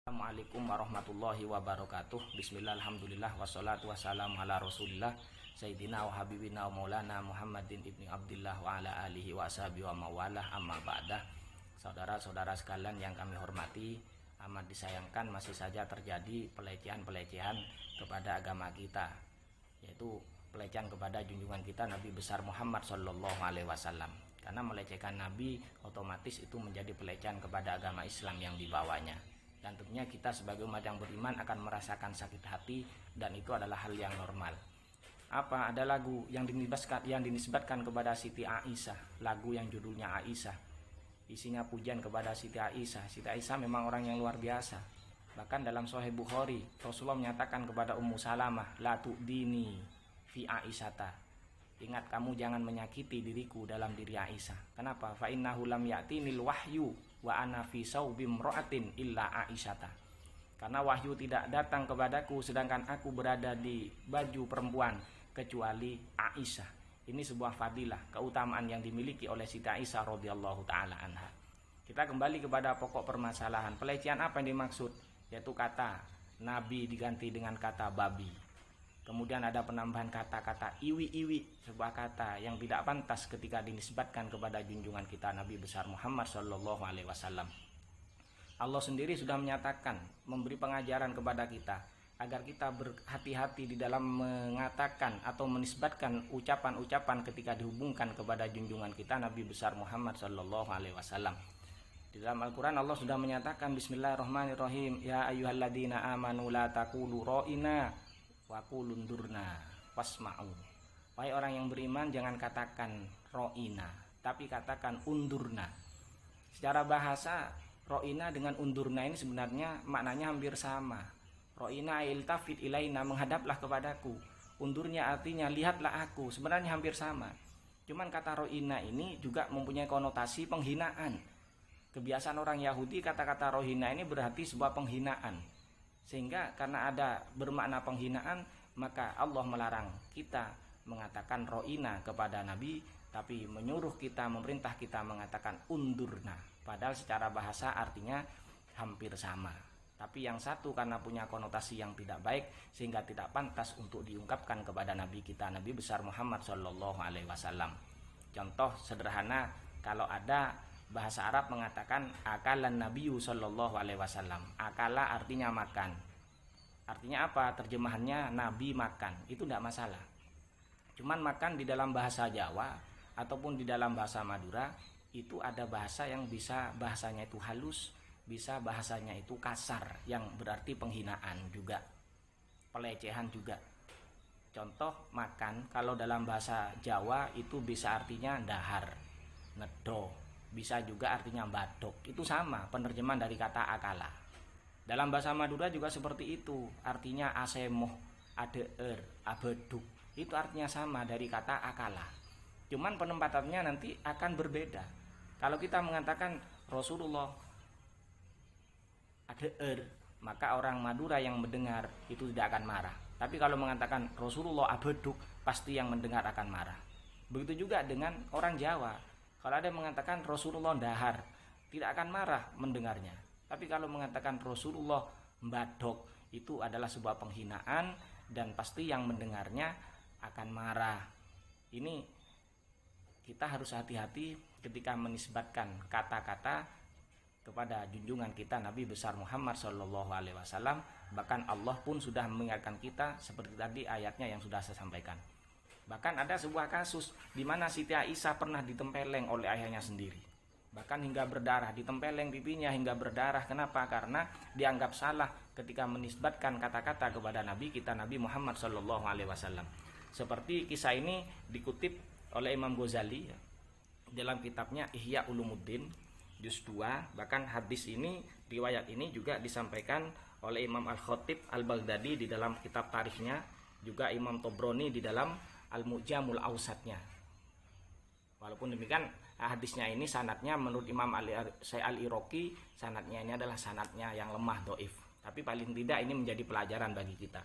Assalamualaikum warahmatullahi wabarakatuh. Bismillah, alhamdulillah, wassalatu wassalamu ala rasulillah Sayyidina wa habibina wa maulana Muhammadin ibni Abdillah wa ala alihi wa ashabihi wa mawalah, amma ba'dah. Saudara-saudara sekalian yang kami hormati, amat disayangkan masih saja terjadi pelecehan-pelecehan kepada agama kita, yaitu pelecehan kepada junjungan kita Nabi besar Muhammad Sallallahu Alaihi Wasallam. Karena melecehkan Nabi otomatis itu menjadi pelecehan kepada agama Islam yang dibawanya. Dan tentunya kita sebagai umat yang beriman akan merasakan sakit hati, dan itu adalah hal yang normal. Apa? Ada lagu yang dinisbatkan kepada Siti Aisyah, lagu yang judulnya Aisyah. Isinya pujian kepada Siti Aisyah. Siti Aisyah memang orang yang luar biasa. Bahkan dalam Sahih Bukhari, Rasulullah menyatakan kepada Ummu Salamah, la tu'dini fi Aisyata. Ingat, kamu jangan menyakiti diriku dalam diri Aisyah. Kenapa? Fa innahu lam ya'tinil wahyu wa ana fi saubim ra'atin illa Aisyata. Karena wahyu tidak datang kepadaku sedangkan aku berada di baju perempuan kecuali Aisyah. Ini sebuah fadilah, keutamaan yang dimiliki oleh Siti Aisyah radhiyallahu taala anha. Kita kembali kepada pokok permasalahan. Pelecehan apa yang dimaksud? Yaitu kata Nabi diganti dengan kata babi. Kemudian ada penambahan kata-kata iwi-iwi, sebuah kata yang tidak pantas ketika dinisbatkan kepada junjungan kita Nabi besar Muhammad Sallallahu Alaihi Wasallam. Allah sendiri sudah menyatakan, memberi pengajaran kepada kita agar kita berhati-hati di dalam mengatakan atau menisbatkan ucapan-ucapan ketika dihubungkan kepada junjungan kita Nabi besar Muhammad Sallallahu Alaihi Wasallam. Di dalam Al-Quran Allah sudah menyatakan, Bismillahirrahmanirrahim, ya ayyuhalladzina amanu la taqulu ra'ina wa qulundurna wasma'u. Wahai orang yang beriman, jangan katakan ro'ina, tapi katakan undurna. Secara bahasa, ro'ina dengan undurna ini sebenarnya maknanya hampir sama. Ro'ina iltafit ilaina, menghadaplah kepadaku. Undurnya artinya lihatlah aku, sebenarnya hampir sama. Cuman kata ro'ina ini juga mempunyai konotasi penghinaan. Kebiasaan orang Yahudi, kata-kata ro'ina ini berarti sebuah penghinaan. Sehingga karena ada bermakna penghinaan, maka Allah melarang kita mengatakan ro'ina kepada Nabi, tapi menyuruh kita, memerintah kita mengatakan undurna. Padahal secara bahasa artinya hampir sama. Tapi yang satu karena punya konotasi yang tidak baik, sehingga tidak pantas untuk diungkapkan kepada Nabi kita, Nabi besar Muhammad Sallallahu Alaihi Wasallam. Contoh sederhana, kalau ada bahasa Arab mengatakan akalan Nabiyu Sallallahu Alaihi Wasallam. Akala artinya makan. Artinya apa? Terjemahannya Nabi makan. Itu tidak masalah. Cuman makan di dalam bahasa Jawa ataupun di dalam bahasa Madura itu ada bahasa yang bisa bahasanya itu halus, bisa bahasanya itu kasar, yang berarti penghinaan juga, pelecehan juga. Contoh makan, kalau dalam bahasa Jawa itu bisa artinya dahar, nedo, bisa juga artinya badok. Itu sama penerjemahan dari kata akala. Dalam bahasa Madura juga seperti itu, artinya asemoh, adeer, abeduk. Itu artinya sama dari kata akala. Cuman penempatannya nanti akan berbeda. Kalau kita mengatakan Rasulullah adeer, maka orang Madura yang mendengar itu tidak akan marah. Tapi kalau mengatakan Rasulullah abeduk, pasti yang mendengar akan marah. Begitu juga dengan orang Jawa. Kalau ada yang mengatakan Rasulullah dahar, tidak akan marah mendengarnya. Tapi kalau mengatakan Rasulullah mbadok, itu adalah sebuah penghinaan dan pasti yang mendengarnya akan marah. Ini kita harus hati-hati ketika menisbatkan kata-kata kepada junjungan kita Nabi besar Muhammad Sallallahu Alaihi Wasallam. Bahkan Allah pun sudah mengingatkan kita seperti tadi ayatnya yang sudah saya sampaikan. Bahkan ada sebuah kasus di mana Siti Aisyah pernah ditempeleng oleh ayahnya sendiri. Bahkan hingga berdarah, ditempeleng pipinya hingga berdarah. Kenapa? Karena dianggap salah ketika menisbatkan kata-kata kepada Nabi kita Nabi Muhammad Sallallahu Alaihi Wasallam. Seperti kisah ini dikutip oleh Imam Ghazali dalam kitabnya Ihya Ulumuddin juz 2. Bahkan hadis ini, riwayat ini juga disampaikan oleh Imam Al-Khatib Al-Baghdadi di dalam kitab tarikhnya, juga Imam Tobroni di dalam Al-Mu'jamul Awsatnya. Walaupun demikian, hadisnya ini sanadnya menurut Imam Al-Iraqi, sanadnya ini adalah sanadnya yang lemah, doif. Tapi paling tidak ini menjadi pelajaran bagi kita.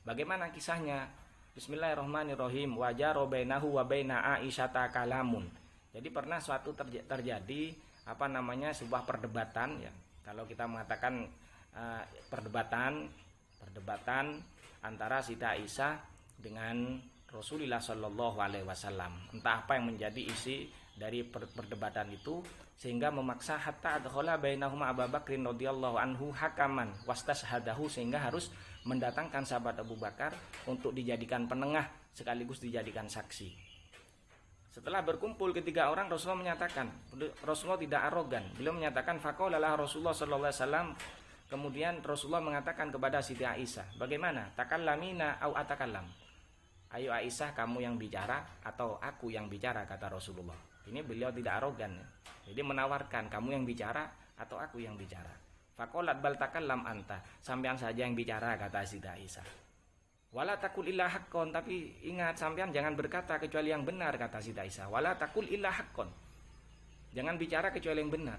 Bagaimana kisahnya? Bismillahirrahmanirrahim. Wajaro bainahu wa baina Aisyata kalamun. Jadi pernah suatu terjadi sebuah perdebatan ya. Kalau kita mengatakan perdebatan antara Siti Aisyah dengan Rasulullah Shallallahu Alaihi Wasallam. Entah apa yang menjadi isi dari perdebatan itu sehingga memaksa hatta adkhala bainahuma Abu Bakrin radhiyallahu anhu hakaman wastashhadahu, sehingga harus mendatangkan sahabat Abu Bakar untuk dijadikan penengah sekaligus dijadikan saksi. Setelah berkumpul ketiga orang, Rasulullah menyatakan, Rasulullah tidak arogan. Beliau menyatakan faqala Rasulullah sallallahu alaihi wasallam, kemudian Rasulullah mengatakan kepada Siti Aisyah, bagaimana? Takallamina au atakallam? Ayo Aisyah, kamu yang bicara atau aku yang bicara, kata Rasulullah. Ini beliau tidak arogan ya. Jadi menawarkan, kamu yang bicara atau aku yang bicara. Faqalat bal takallam anta, sampean saja yang bicara, kata Siti Aisyah. Wala takul illa haqqon, tapi ingat sampean jangan berkata kecuali yang benar, kata Siti Aisyah. Wala takul illa haqqon, jangan bicara kecuali yang benar.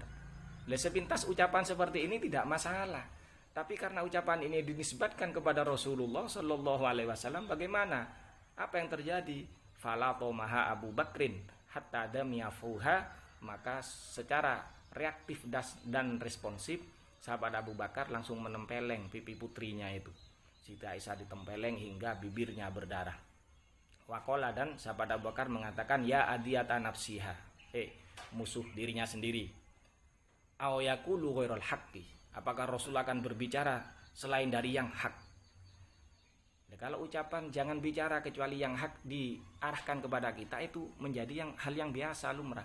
Sepintas ucapan seperti ini tidak masalah, tapi karena ucapan ini dinisbatkan kepada Rasulullah Shallallahu Alaihi Wasallam, bagaimana? Apa yang terjadi? Fala tomaha Abu Bakrin hatta damiyafuha, maka secara reaktif dan responsif sahabat Abu Bakar langsung menempeleng pipi putrinya itu, Siti Aisyah ditempeleng hingga bibirnya berdarah. Waqala, dan sahabat Abu Bakar mengatakan, ya adiyata nafsiha, musuh dirinya sendiri. Aw yaqulu ghairal haqqi, apakah Rasul akan berbicara selain dari yang hak? Kalau ucapan jangan bicara kecuali yang hak diarahkan kepada kita, itu menjadi hal yang biasa lumrah.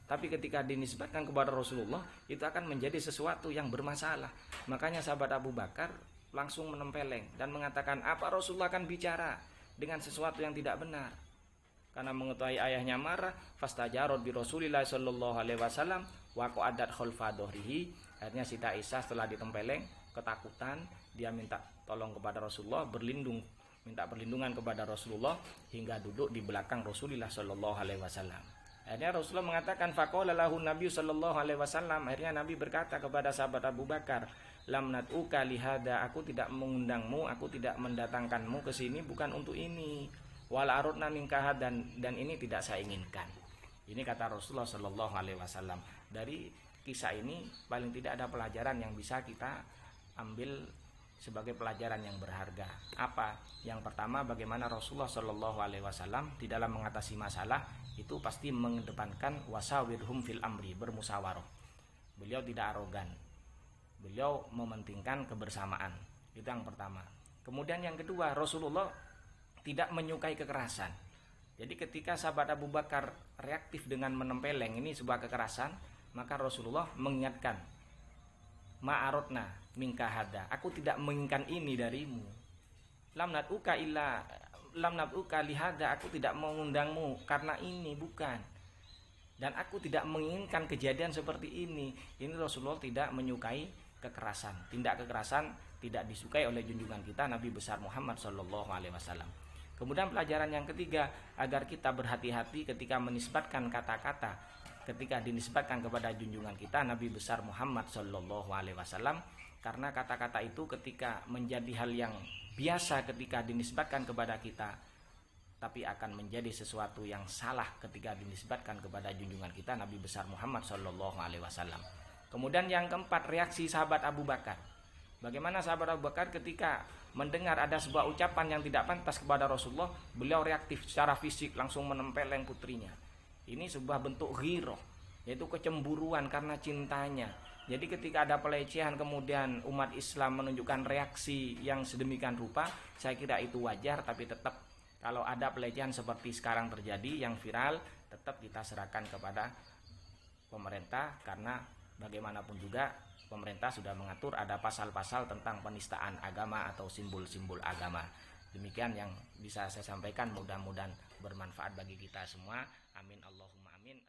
Tapi ketika dinisbatkan kepada Rasulullah, itu akan menjadi sesuatu yang bermasalah. Makanya sahabat Abu Bakar langsung menempeleng dan mengatakan, apa Rasulullah akan bicara dengan sesuatu yang tidak benar? Karena mengetahui ayahnya marah, fastajarot bi Rasulillah sallallahu alaihi wasallam wa qa'adat khalfa dhahrihi. Akhirnya Siti Aisyah setelah ditempeleng ketakutan, dia minta tolong kepada Rasulullah, minta perlindungan kepada Rasulullah hingga duduk di belakang Rasulullah sallallahu alaihi wasallam. Akhirnya Rasulullah mengatakan, faqala lahu Nabi sallallahu alaihi wasallam, akhirnya Nabi berkata kepada sahabat Abu Bakar, lam nat'uka lihada, aku tidak mengundangmu, aku tidak mendatangkanmu ke sini bukan untuk ini. Wala aradna minka, dan ini tidak saya inginkan. Ini kata Rasulullah sallallahu alaihi wasallam. Dari kisah ini paling tidak ada pelajaran yang bisa kita ambil sebagai pelajaran yang berharga. Apa? Yang pertama, bagaimana Rasulullah sallallahu alaihi wasallam di dalam mengatasi masalah itu pasti mengedepankan wasawirhum fil amri, bermusyawarah. Beliau tidak arogan. Beliau mementingkan kebersamaan. Itu yang pertama. Kemudian yang kedua, Rasulullah tidak menyukai kekerasan. Jadi ketika sahabat Abu Bakar reaktif dengan menempeleng, ini sebuah kekerasan, maka Rasulullah mengingatkan, ma'arodna minka hada, aku tidak menginginkan ini darimu. Lam nat'uka lihada, aku tidak mengundangmu karena ini, bukan. Dan aku tidak menginginkan kejadian seperti ini. Ini Rasulullah tidak menyukai kekerasan. Tindak kekerasan tidak disukai oleh junjungan kita Nabi besar Muhammad sallallahu alaihi wasallam. Kemudian pelajaran yang ketiga, agar kita berhati-hati ketika menisbatkan kata-kata, ketika dinisbatkan kepada junjungan kita Nabi besar Muhammad sallallahu alaihi wasallam, karena kata-kata itu ketika menjadi hal yang biasa ketika dinisbatkan kepada kita, tapi akan menjadi sesuatu yang salah ketika dinisbatkan kepada junjungan kita Nabi besar Muhammad sallallahu alaihi wasallam. Kemudian yang keempat, reaksi sahabat Abu Bakar. Bagaimana sahabat Abu Bakar ketika mendengar ada sebuah ucapan yang tidak pantas kepada Rasulullah, beliau reaktif secara fisik, langsung menempeleng putrinya. Ini sebuah bentuk ghirah, yaitu kecemburuan karena cintanya. Jadi ketika ada pelecehan kemudian umat Islam menunjukkan reaksi yang sedemikian rupa, saya kira itu wajar. Tapi tetap kalau ada pelecehan seperti sekarang terjadi yang viral, tetap kita serahkan kepada pemerintah, karena bagaimanapun juga pemerintah sudah mengatur ada pasal-pasal tentang penistaan agama atau simbol-simbol agama. Demikian yang bisa saya sampaikan, mudah-mudahan bermanfaat bagi kita semua. Amin Allahumma amin.